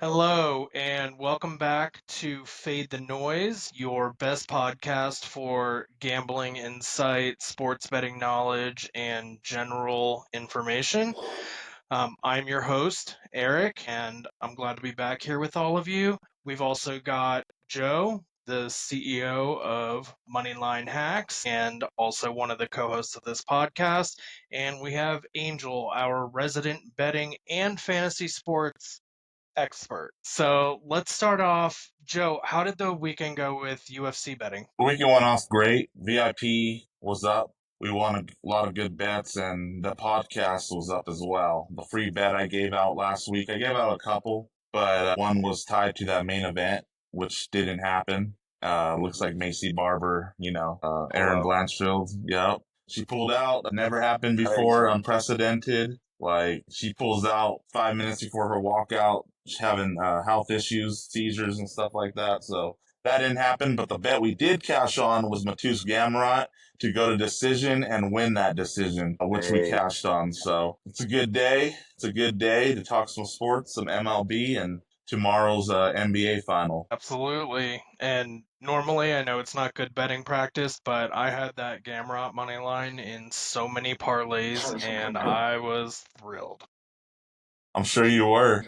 Hello, and welcome back to Fade the Noise, your best podcast for gambling insight, sports betting knowledge, and general information. I'm your host, Eric, and I'm glad to be back here with all of you. We've also got Joe, the CEO of Moneyline Hacks, and also one of the co hosts of this podcast. And we have Angel, our resident betting and fantasy sports expert. So let's start off. Joe, how did the weekend go with UFC betting? The weekend went off great. VIP was up. We won a lot of good bets, and the podcast was up as well. The free bet I gave out last week, I gave out a couple, but one was tied to that main event, which didn't happen. Looks like Macy Barber, Aaron Blanchfield. Yep. She pulled out. That never happened before. Unprecedented. Like, she pulls out 5 minutes before her walkout. She's having health issues, seizures, and stuff like that. So that didn't happen, but the bet we did cash on was Matus Gamrot to go to decision and win that decision, which we cashed on. So it's a good day. It's a good day to talk some sports, some MLB, and tomorrow's NBA final. Absolutely. And normally I know it's not good betting practice, but I had that Gamrot money line in so many parlays and I was thrilled. I'm sure you were.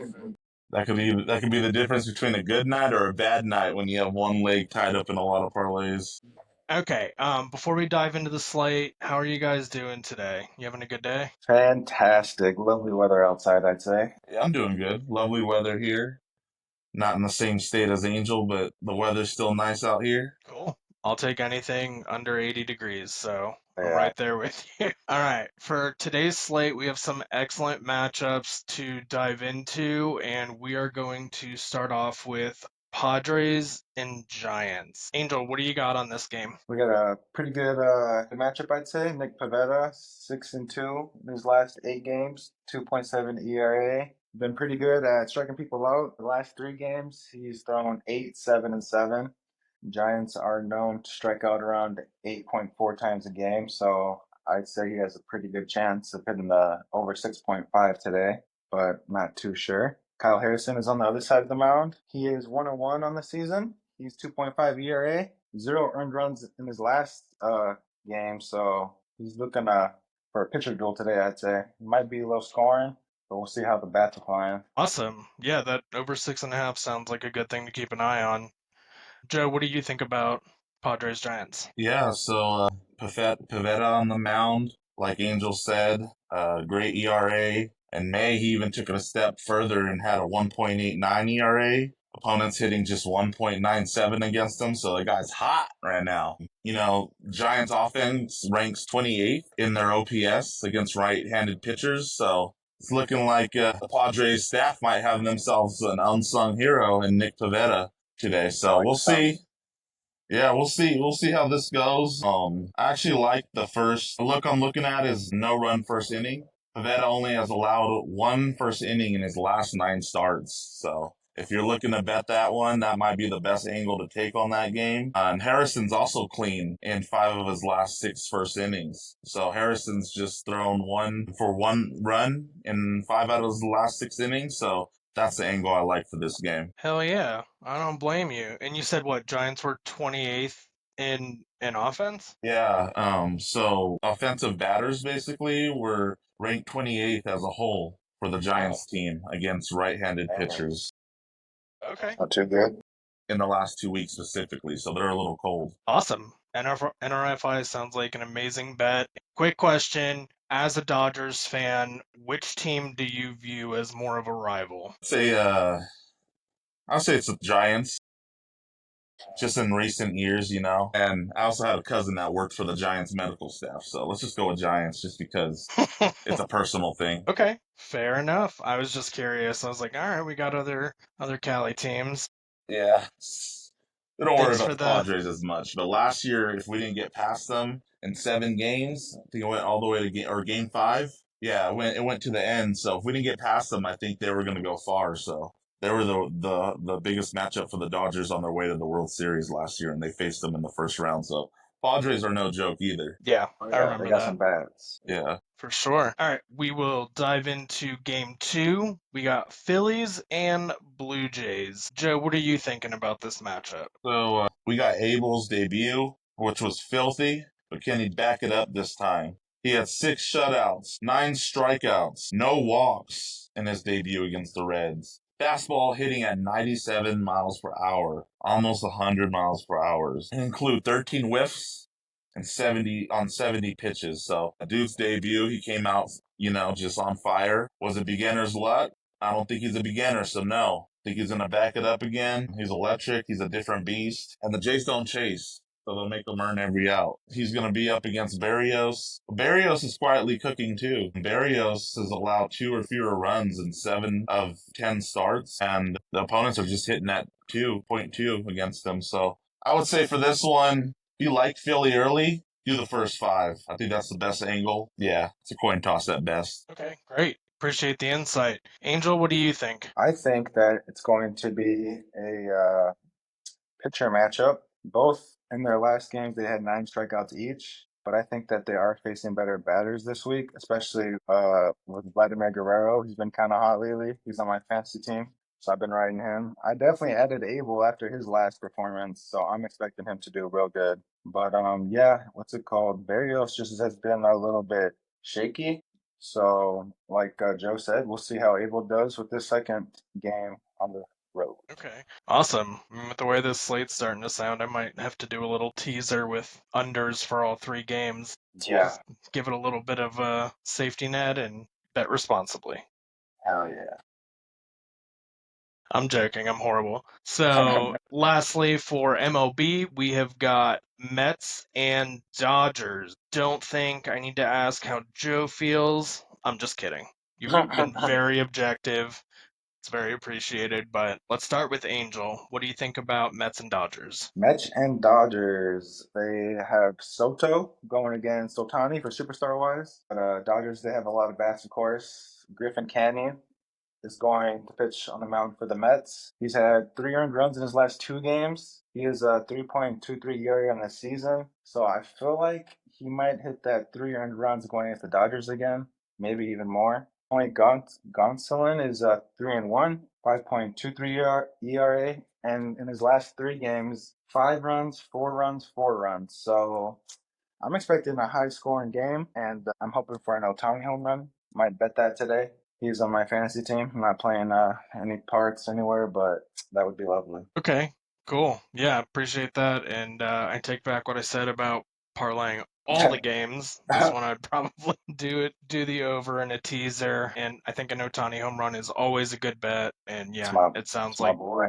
That could be the difference between a good night or a bad night when you have one leg tied up in a lot of parlays. Okay, before we dive into the slate, how are you guys doing today? You having a good day? Fantastic. Lovely weather outside, I'd say. Yeah, I'm doing good. Lovely weather here. Not in the same state as Angel, but the weather's still nice out here. Cool. I'll take anything under 80 degrees, so I'm Yeah. right there with you. All right, for today's slate, we have some excellent matchups to dive into, and we are going to start off with Padres and Giants. Angel, what do you got on this game? We got a pretty good matchup, I'd say. Nick Pivetta, 6-2 in his last 8 games, 2.7 ERA. Been pretty good at striking people out. The last 3 games, he's thrown 8, 7, and 7. Giants are known to strike out around 8.4 times a game, so I'd say he has a pretty good chance of hitting the over 6.5 today, but not too sure. Kyle Harrison is on the other side of the mound. He is 1-1 on the season. He's 2.5 ERA, 0 earned runs in his last game, so he's looking for a pitcher duel today, I'd say. Might be low scoring, but we'll see how the bats are playing. Awesome. Yeah, that over 6.5 sounds like a good thing to keep an eye on. Joe, what do you think about Padres Giants? Yeah, so Pivetta on the mound, like Angel said, great ERA. In May, he even took it a step further and had a 1.89 ERA. Opponents hitting just 1.97 against him, so the guy's hot right now. Giants offense ranks 28th in their OPS against right-handed pitchers, so it's looking like the Padres staff might have themselves an unsung hero in Nick Pivetta today. So we'll see. Yeah, we'll see. We'll see how this goes. I actually like the first look I'm looking at is no run first inning. Pavetta only has allowed one first inning in his last 9 starts. So if you're looking to bet that one, that might be the best angle to take on that game. And Harrison's also clean in 5 of his last 6 first innings. So Harrison's just thrown 1 run in 5 out of his last 6 innings. So that's the angle I like for this game. Hell yeah, I don't blame you. And you said what? Giants were 28th in offense? Yeah, so offensive batters basically were ranked 28th as a whole for the Giants team against right-handed pitchers Okay. Not too good. in the last 2 weeks specifically, so they're a little cold. Awesome. NRFI sounds like an amazing bet. Quick question. As a Dodgers fan, which team do you view as more of a rival? I'll say it's the Giants, just in recent years, And I also had a cousin that worked for the Giants medical staff, so let's just go with Giants just because it's a personal thing. Okay, fair enough. I was just curious. I was like, all right, we got other Cali teams. Yeah. We don't worry Thanks about for the the Padres as much. But last year, if we didn't get past them in 7 games, I think it went all the way to game 5. Yeah, it went to the end. So if we didn't get past them, I think they were going to go far. So they were the biggest matchup for the Dodgers on their way to the World Series last year, and they faced them in the first round. So Padres are no joke either. Yeah, Oh, I yeah, remember they got that. some bats. Yeah. For sure. All right, we will dive into game 2. We got Phillies and Blue Jays. Joe, what are you thinking about this matchup? So we got Abel's debut, which was filthy, but can he back it up this time? He had 6 shutouts, 9 strikeouts, no walks in his debut against the Reds. Fastball hitting at 97 miles per hour, almost 100 miles per hour. Include 13 whiffs and 70 pitches. So a dude's debut, he came out, just on fire. Was it beginner's luck? I don't think he's a beginner, so no. I think he's going to back it up again. He's electric. He's a different beast. And the Jays don't chase, so they'll make him earn every out. He's going to be up against Barrios. Barrios is quietly cooking, too. Barrios has allowed 2 or fewer runs in 7 of 10 starts, and the opponents are just hitting at 2.2 against him. So I would say for this one, if you like Philly early, do the first 5. I think that's the best angle. Yeah, it's a coin toss at best. Okay, great. Appreciate the insight. Angel, what do you think? I think that it's going to be a pitcher matchup. Both in their last games, they had 9 strikeouts each. But I think that they are facing better batters this week, especially with Vladimir Guerrero. He's been kind of hot lately. He's on my fantasy team, so I've been riding him. I definitely added Abel after his last performance, so I'm expecting him to do real good. But yeah, what's it called? Barrios just has been a little bit shaky. So, like Joe said, we'll see how Abel does with this second game on the road. Okay, awesome. With the way this slate's starting to sound, I might have to do a little teaser with unders for all 3 games. Yeah, Just give it a little bit of a safety net and bet responsibly. hell yeah. I'm joking, I'm horrible. So, lastly, for MLB, we have got Mets and Dodgers. Don't think I need to ask how Joe feels. I'm just kidding. You've been very objective. It's very appreciated, but let's start with Angel. What do you think about Mets and Dodgers? Mets and Dodgers, they have Soto going against Otani for superstar wise. But Dodgers, they have a lot of bats, of course. Griffin Canning is going to pitch on the mound for the Mets. He's had 3 earned runs in his last 2 games. He is a 3.23 ERA on the season. So I feel like he might hit that 3 earned runs going against the Dodgers again, maybe even more. Tony Gonsolin is 3-1, 5.23 ERA, and in his last 3 games, 5 runs, 4 runs, 4 runs. So I'm expecting a high scoring game, and I'm hoping for an Otani home run. Might bet that today. He's on my fantasy team. I'm not playing any parts anywhere, but that would be lovely. Okay, cool. Yeah, appreciate that. And I take back what I said about parlaying all the games. This one I'd probably do the over and a teaser. And I think an Otani home run is always a good bet. And It's yeah, my it sounds it's my like boy.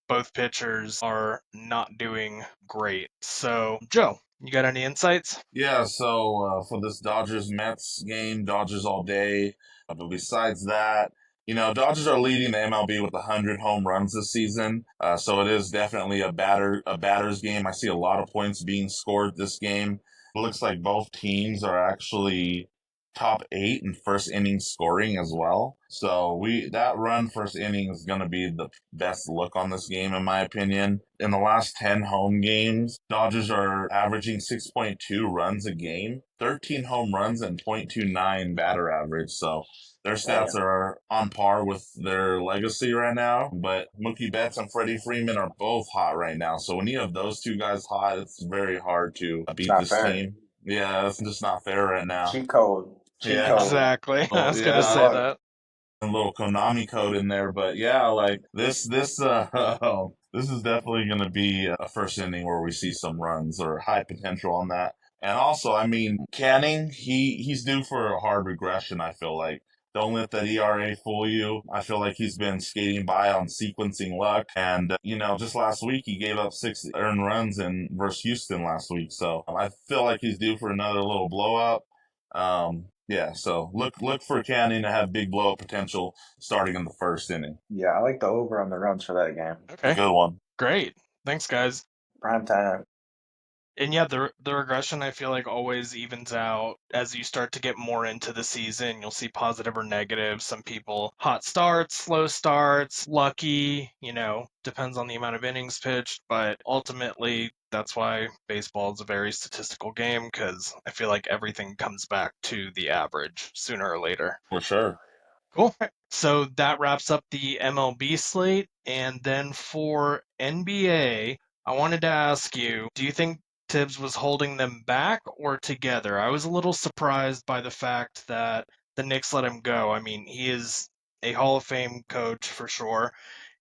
both pitchers are not doing great. So, Joe, you got any insights? Yeah, so for this Dodgers Mets game, Dodgers all day. But besides that, Dodgers are leading the MLB with 100 home runs this season. So it is definitely a batter's game. I see a lot of points being scored this game. It looks like both teams are actually top 8 in first inning scoring as well. So that run first inning is going to be the best look on this game, in my opinion. In the last 10 home games, Dodgers are averaging 6.2 runs a game, 13 home runs, and .29 batter average. So their stats Damn. are on par with their legacy right now. But Mookie Betts and Freddie Freeman are both hot right now. So when you have those 2 guys hot, it's very hard to It's beat not this fair. team. Yeah, it's just not fair right now. Cheat code. Cheat Yeah. code. Exactly. I Oh, was going to Good yeah. say luck. that. A little Konami code in there, but yeah, like this this is definitely going to be a first inning where we see some runs or high potential on that. And also, I mean, Canning, he's due for a hard regression. I feel like don't let that ERA fool you. I feel like he's been skating by on sequencing luck, and just last week he gave up 6 earned runs in versus Houston last week. So I feel like he's due for another little blowout. Yeah, so look for Canning to have big blow up potential starting in the first inning. Yeah, I like the over on the runs for that game. Okay, Good one. great. Thanks, guys. Prime time. And yeah, the regression I feel like always evens out as you start to get more into the season. You'll see positive or negative. Some people hot starts, slow starts, lucky, depends on the amount of innings pitched, but ultimately that's why baseball is a very statistical game because I feel like everything comes back to the average sooner or later. For sure. Cool. So that wraps up the MLB slate. And then for NBA, I wanted to ask you, do you think Tibbs was holding them back or together? I was a little surprised by the fact that the Knicks let him go. I mean, he is a Hall of Fame coach for sure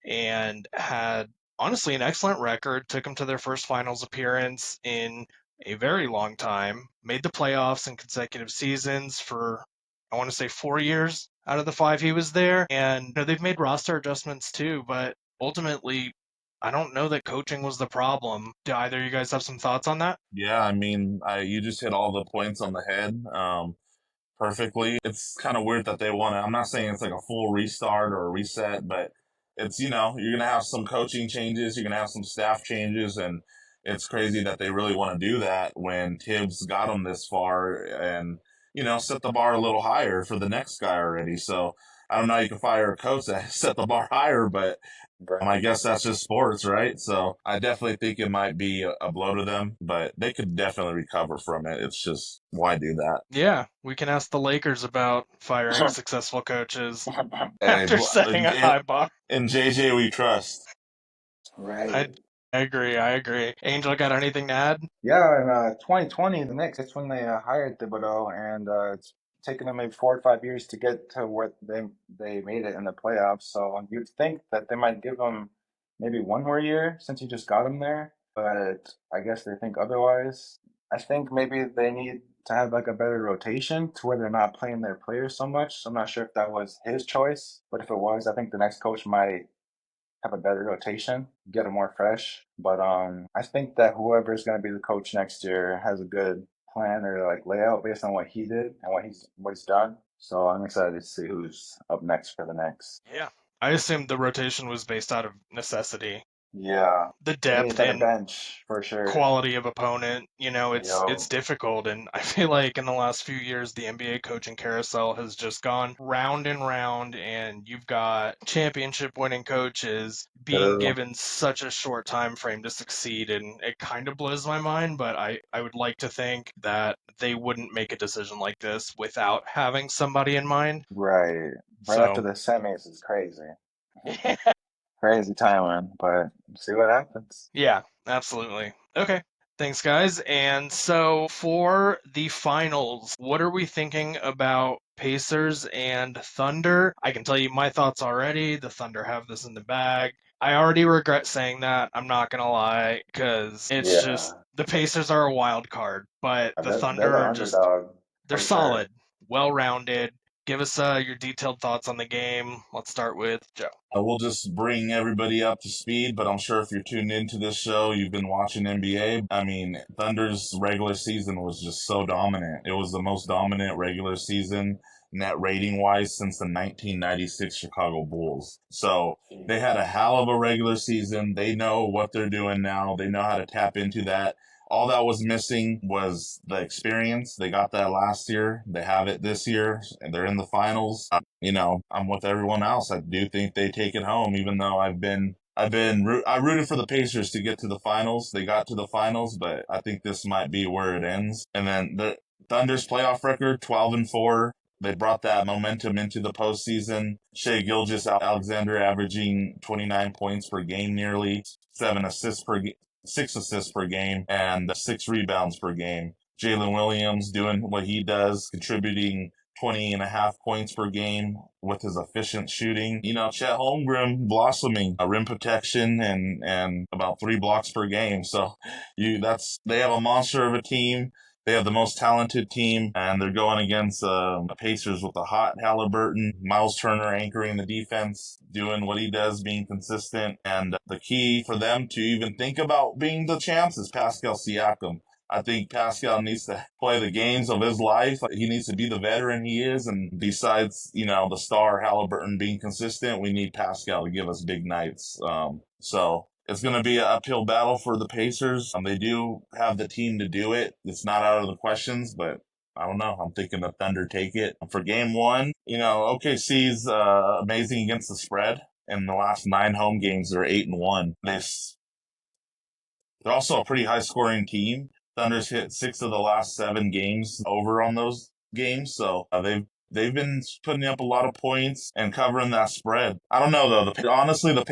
and had honestly an excellent record, took him to their first finals appearance in a very long time, made the playoffs in consecutive seasons for I want to say 4 years out of the 5 he was there. And they've made roster adjustments too, but ultimately, I don't know that coaching was the problem. Do either of you guys have some thoughts on that? Yeah, I mean, you just hit all the points on the head. Perfectly. It's kind of weird that they want to. I'm not saying it's like a full restart or a reset, but it's, you're going to have some coaching changes, you're going to have some staff changes, and it's crazy that they really want to do that when Tibbs got them this far and, set the bar a little higher for the next guy already. So I don't know how you can fire a coach that set the bar higher, but I guess that's just sports, right? So I definitely think it might be a blow to them, but they could definitely recover from it. It's just, why do that? Yeah, we can ask the Lakers about firing successful coaches Hey, after setting a high bar. in JJ we trust. Right. I agree. I agree. Angel, got anything to add? Yeah, in 2020, the Knicks, that's when they hired Thibodeau, and it's taken them maybe 4 or 5 years to get to where they made it in the playoffs. So you'd think that they might give him maybe one more year since you just got him there, but I guess they think otherwise. I think maybe they need to have like a better rotation to where they're not playing their players so much. So I'm not sure if that was his choice, but if it was, I think the next coach might have a better rotation, get them more fresh. But I think that whoever is going to be the coach next year has a good plan or like layout based on what he did and what he's done. So I'm excited to see who's up next for the next. Yeah. I assumed the rotation was based out of necessity. Yeah, The they need a depth better and bench for sure. quality of opponent, it's Yo, difficult. And I feel like in the last few years, the NBA coaching carousel has just gone round and round, and you've got championship winning coaches being true. given such a short time frame to succeed. And it kind of blows my mind, but I would like to think that they wouldn't make a decision like this without having somebody in mind. Right, right after So, the semis is crazy, crazy timing. But see what happens. yeah, absolutely. Okay. Thanks, guys. And so for the finals, what are we thinking about Pacers and Thunder? I can tell you my thoughts already. The Thunder have this in the bag. I already regret saying that. I'm not going to lie, because it's just Yeah, the Pacers are a wild card, but the they're the Thunder are just, underdog they're for sure. solid, well rounded. Give us your detailed thoughts on the game. Let's start with Joe. We'll just bring everybody up to speed, but I'm sure if you're tuned into this show, you've been watching NBA. I mean, Thunder's regular season was just so dominant. It was the most dominant regular season net rating wise since the 1996 Chicago Bulls. So they had a hell of a regular season. They know what they're doing now. They know how to tap into that. All that was missing was the experience. They got that last year. They have it this year, and they're in the finals. I'm with everyone else. I do think they take it home, even though I rooted for the Pacers to get to the finals. They got to the finals, but I think this might be where it ends. And then the Thunder's playoff record, 12-4. They brought that momentum into the postseason. Shea Gilgeous-Alexander averaging 29 points per game, nearly 6 assists per game, and 6 rebounds per game. Jalen Williams doing what he does, contributing 20.5 points per game with his efficient shooting. Chet Holmgren blossoming, a rim protection and about 3 blocks per game. So they have a monster of a team. They have the most talented team, and they're going against the Pacers with a hot Halliburton, Miles Turner anchoring the defense, doing what he does, being consistent. And the key for them to even think about being the champs is Pascal Siakam. I think Pascal needs to play the games of his life. He needs to be the veteran he is. And besides, the star Halliburton being consistent, we need Pascal to give us big nights. So It's going to be an uphill battle for the Pacers. They do have the team to do it. It's not out of the questions, but I don't know. I'm thinking the Thunder take it. For game one, OKC's amazing against the spread. In the last 9 home games, they're 8-1. They're also a pretty high scoring team. Thunder's hit 6 of the last 7 games over on those games, so they've been putting up a lot of points and covering that spread. I don't know though. Honestly, the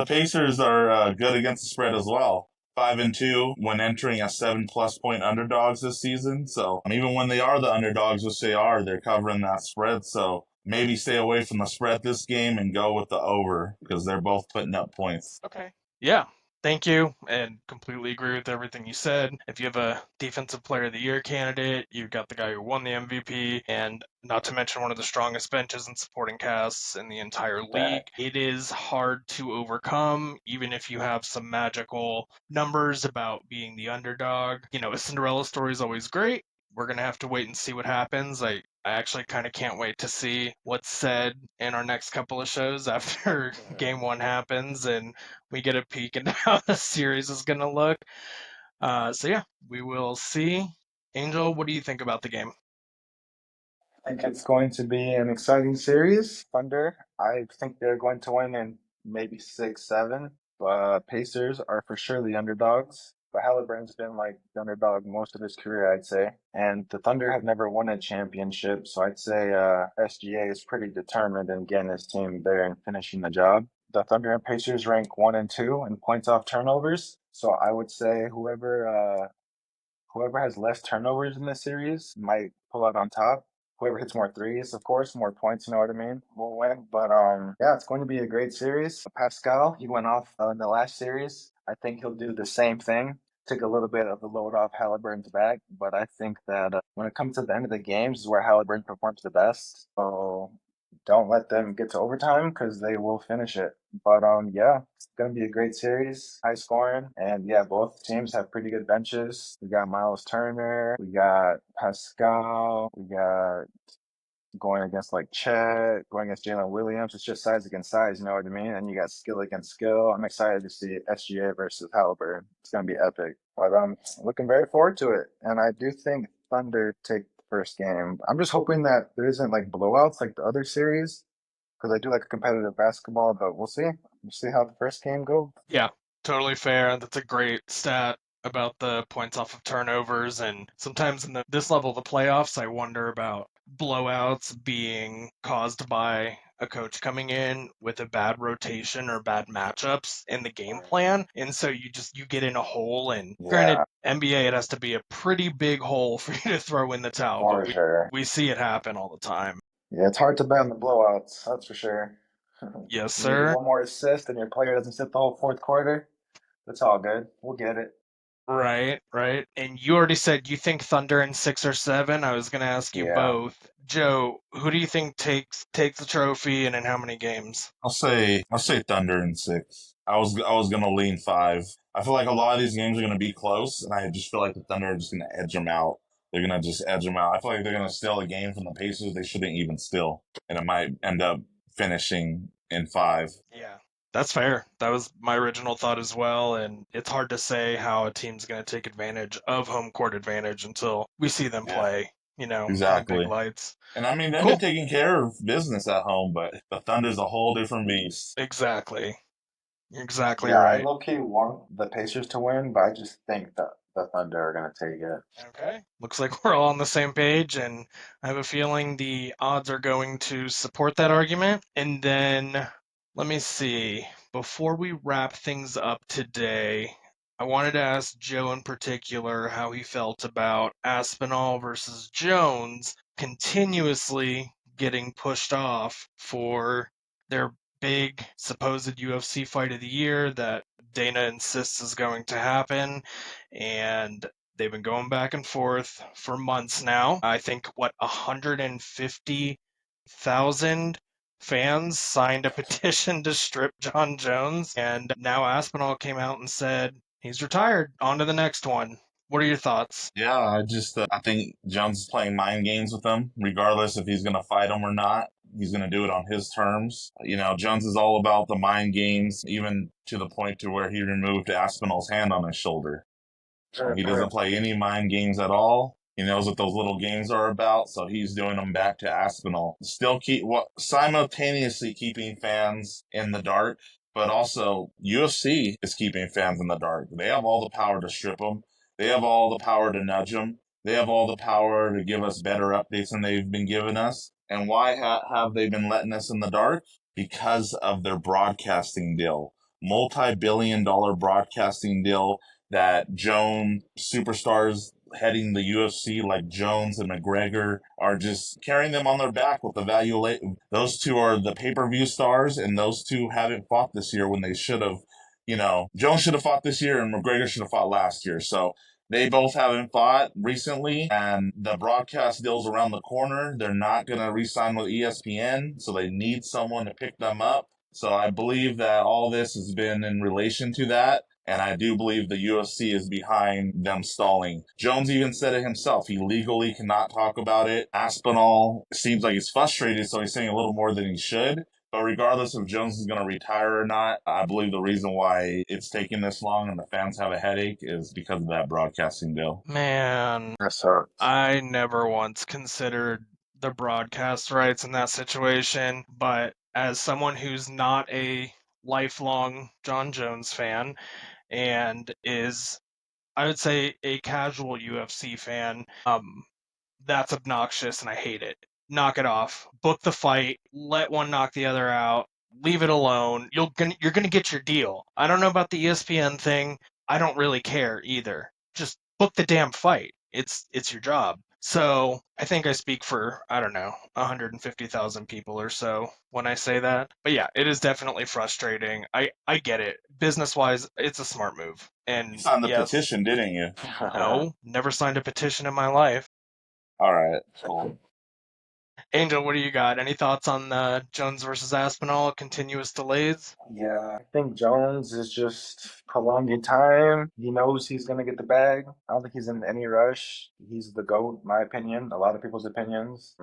Pacers are good against the spread as well. 5-2 when entering as 7+ point underdogs this season. So even when they are the underdogs, which they are, they're covering that spread. So maybe stay away from the spread this game and go with the over because they're both putting up points. Okay. Yeah. Thank you, and completely agree with everything you said. If you have a Defensive Player of the Year candidate, you've got the guy who won the MVP, and not to mention one of the strongest benches and supporting casts in the entire league. It is hard to overcome, even if you have some magical numbers about being the underdog. A Cinderella story is always great. We're going to have to wait and see what happens. I actually kind of can't wait to see what's said in our next couple of shows after game one happens and we get a peek into how the series is going to look. So yeah, we will see. Angel, what do you think about the game? I think it's going to be an exciting series. Thunder, I think they're going to win in maybe 6-7. But Pacers are for sure the underdogs. But Halliburton's been like the underdog most of his career, I'd say. And the Thunder have never won a championship, so I'd say SGA is pretty determined in getting his team there and finishing the job. The Thunder and Pacers rank 1 and 2 in points off turnovers. So I would say whoever has less turnovers in this series might pull out on top. Whoever hits more threes, of course, more points, you know what I mean, will win. But yeah, it's going to be a great series. Pascal, he went off in the last series. I think he'll do the same thing. Take a little bit of the load off Halliburton's back, but I think that when it comes to the end of the games is where Halliburton performs the best. So don't let them get to overtime because they will finish it. But yeah, it's gonna be a great series, high scoring, and yeah, both teams have pretty good benches. We got Miles Turner, we got Pascal, we got going against like Chet, going against Jalen Williams. It's just size against size, you know what I mean? And you got skill against skill. I'm excited to see SGA versus Halliburton. It's gonna be epic. But I'm looking very forward to it. And I do think Thunder take the first game. I'm just hoping that there isn't like blowouts like the other series because I do like competitive basketball, but we'll see. We'll see how the first game goes. Yeah, totally fair. That's a great stat about the points off of turnovers. And sometimes in this level of the playoffs, I wonder about blowouts being caused by a coach coming in with a bad rotation or bad matchups in the game plan. And so you get in a hole. And granted, Yeah, NBA, it has to be a pretty big hole for you to throw in the towel, for but sure. we see it happen all the time. Yeah, it's hard to bet on the blowouts, that's for sure. Yes, You need sir. one more assist and your player doesn't sit the whole fourth quarter. That's all good. We'll get it. Right, right. And you already said you think Thunder in 6 or 7. I was gonna ask you Yeah. both. Joe, who do you think takes the trophy and in how many games? I'll say Thunder in 6. I was gonna lean 5. I feel like a lot of these games are gonna be close, and I just feel like the Thunder are just gonna edge them out. They're gonna just edge them out. I feel like they're gonna steal a game from the Pacers they shouldn't even steal, and it might end up finishing in 5. Yeah, that's fair. That was my original thought as well, and it's hard to say how a team's gonna take advantage of home court advantage until we see them Yeah, play, in the big exactly. lights. And I mean, they've been Cool. taking care of business at home, but the Thunder's a whole different beast. Exactly. You're exactly Yeah, I right. low key want the Pacers to win, but I just think that the Thunder are gonna take it. Okay. Looks like we're all on the same page, and I have a feeling the odds are going to support that argument. And then, let me see. Before we wrap things up today, I wanted to ask Joe in particular how he felt about Aspinall versus Jones continuously getting pushed off for their big supposed UFC fight of the year that Dana insists is going to happen. And they've been going back and forth for months now. I think, 150,000 fans signed a petition to strip John Jones, and now Aspinall came out and said he's retired. On to the next one. What are your thoughts? Yeah, I think Jones is playing mind games with them, regardless if he's gonna fight him or not. He's going to do it on his terms. Jones is all about the mind games, even to the point to where he removed Aspinall's hand on his shoulder. He doesn't play any mind games at all. He knows what those little games are about, so he's doing them back to Aspinall. Still simultaneously keeping fans in the dark, but also UFC is keeping fans in the dark. They have all the power to strip them. They have all the power to nudge them. They have all the power to give us better updates than they've been giving us. And why have they been letting us in the dark? Because of their broadcasting deal. Multi-billion-dollar broadcasting deal that superstars heading the UFC like Jones and McGregor are just carrying them on their back with the value. Those two are the pay-per-view stars, and those two haven't fought this year when they should have. Jones should have fought this year and McGregor should have fought last year. So they both haven't fought recently, and the broadcast deal's around the corner. They're not going to re-sign with ESPN, so they need someone to pick them up. So I believe that all this has been in relation to that. And I do believe the UFC is behind them stalling. Jones even said it himself. He legally cannot talk about it. Aspinall seems like he's frustrated, so he's saying a little more than he should. But regardless if Jones is going to retire or not, I believe the reason why it's taking this long and the fans have a headache is because of that broadcasting deal. Man, That sucks. I never once considered the broadcast rights in that situation, but as someone who's not a lifelong John Jones fan and is, I would say, a casual UFC fan, that's obnoxious and I hate it. Knock it off. Book the fight. Let one knock the other out. Leave it alone. You're gonna get your deal. I don't know about the ESPN thing. I don't really care either. Just book the damn fight. It's your job. So I think I speak for, I don't know, 150,000 people or so when I say that. But yeah, it is definitely frustrating. I get it. Business wise, it's a smart move. You And signed the yes, petition, didn't you? no, never signed a petition in my life. All right, cool. Angel, what do you got? Any thoughts on Jones versus Aspinall? Continuous delays? Yeah, I think Jones is just prolonging time. He knows he's gonna get the bag. I don't think he's in any rush. He's the GOAT, in my opinion. A lot of people's opinions.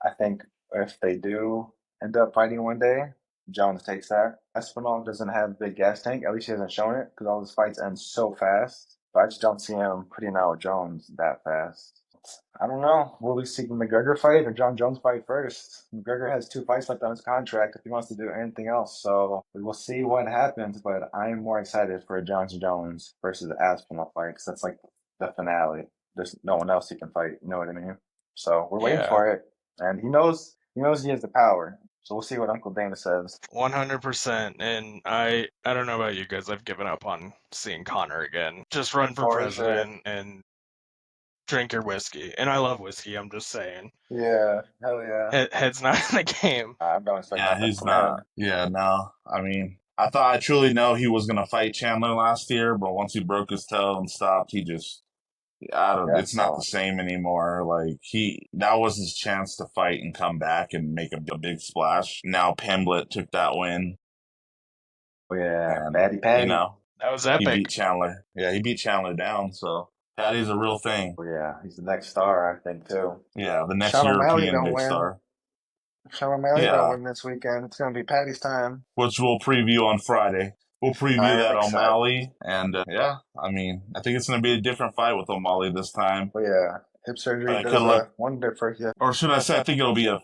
I think if they do end up fighting one day, Jones takes that. Espinal doesn't have big gas tank. At least he hasn't shown it because all his fights end so fast. But I just don't see him putting out Jones that fast. I don't know. Will we see McGregor fight or John Jones fight first? McGregor has 2 fights left on his contract if he wants to do anything else. So we will see what happens. But I am more excited for a John Jones versus Aspinall fight because that's like the finale. There's no one else he can fight. You know what I mean? So we're waiting Yeah, for it, and he knows. He knows he has the power. So we'll see what Uncle Dana says. 100%. And I don't know about you guys. I've given up on seeing Connor again. Just run for For sure. president and drink your whiskey. And I love whiskey. I'm just saying. Yeah. Hell yeah. Head's not in the game. I don't expect Yeah, nothing he's from not. him. Yeah, no. I mean, I thought I truly know he was going to fight Chandler last year, but once he broke his toe and stopped, he just it's not the same anymore. Like that was his chance to fight and come back and make a big splash. Now Pimblett took that win. Oh yeah, And, Patty Patty. That was he epic. beat Chandler. Yeah, he beat Chandler down. So Patty's a real thing. Oh yeah, he's the next star, I think too. Yeah, the next Sean O'Malley European don't big win. star. Sean O'Malley don't Yeah, win this weekend. It's gonna be Patty's time. which we'll preview on Friday. We'll preview I am that excited. O'Malley, and yeah, I mean, I think it's going to be a different fight with O'Malley this time. Oh yeah, hip surgery It does could look, wonder for you. or should I say, I think it'll be a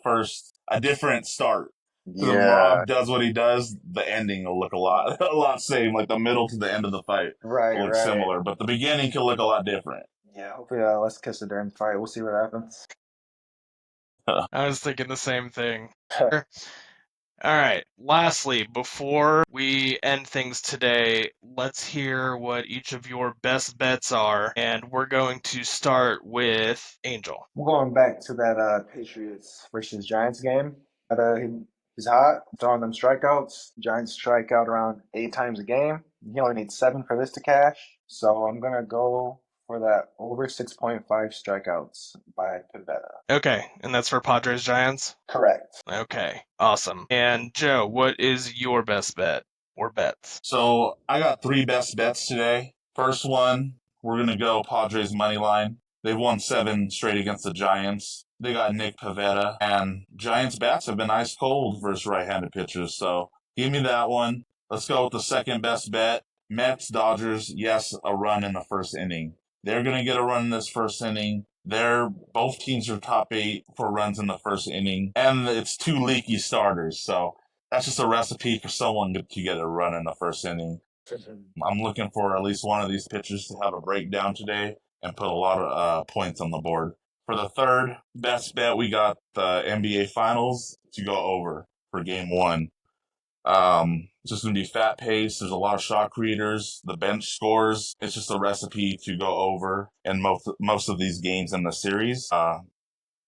different start. Because if Yeah, Rob does what he does, the ending will look a lot same. Like the middle to the end of the fight right, will look right. similar, but the beginning could look a lot different. Yeah, hopefully let's kiss it during the fight. We'll see what happens. I was thinking the same thing. All right. Lastly, before we end things today, let's hear what each of your best bets are. And we're going to start with Angel. We're going back to that Patriots versus Giants game. He's hot, throwing them strikeouts. Giants strike out around 8 times a game. He only needs 7 for this to cash. So I'm gonna go for that over 6.5 strikeouts by Pivetta. Okay. And that's for Padres Giants? Correct. Okay. Awesome. And Joe, what is your best bet or bets? So I got 3 best bets today. First one, we're going to go Padres money line. They've won 7 straight against the Giants. they got Nick Pivetta, and Giants bats have been ice cold versus right-handed pitchers. So give me that one. Let's go with the second best bet. Mets, Dodgers, yes, a run in the first inning. They're going to get a run in this first inning. Both teams are top 8 for runs in the first inning, and it's 2 leaky starters. So that's just a recipe for someone to get a run in the first inning. I'm looking for at least one of these pitchers to have a breakdown today and put a lot of points on the board. For the third best bet, we got the NBA Finals to go over for Game 1. It's just going to be fat pace. There's a lot of shot creators. The bench scores. It's just a recipe to go over in most of these games in the series.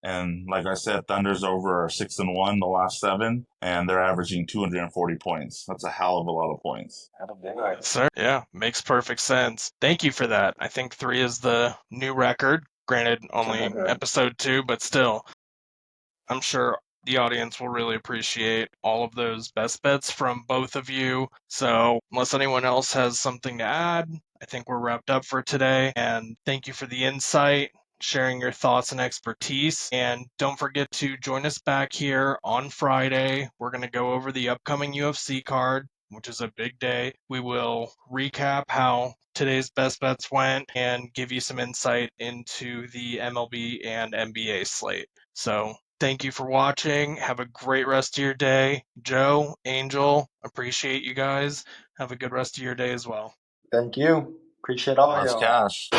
And like I said, Thunder's over are 6-1 the last 7, and they're averaging 240 points. That's a hell of a lot of points. Sir, yeah, makes perfect sense. Thank you for that. I think 3 is the new record. Granted, only episode 2, but still, I'm sure the audience will really appreciate all of those best bets from both of you. So, unless anyone else has something to add, I think we're wrapped up for today. And thank you for the insight, sharing your thoughts and expertise. And don't forget to join us back here on Friday. We're going to go over the upcoming UFC card, which is a big day. We will recap how today's best bets went and give you some insight into the MLB and NBA slate. So, thank you for watching. Have a great rest of your day. Joe, Angel, appreciate you guys. Have a good rest of your day as well. Thank you. Appreciate all That's y'all. cash.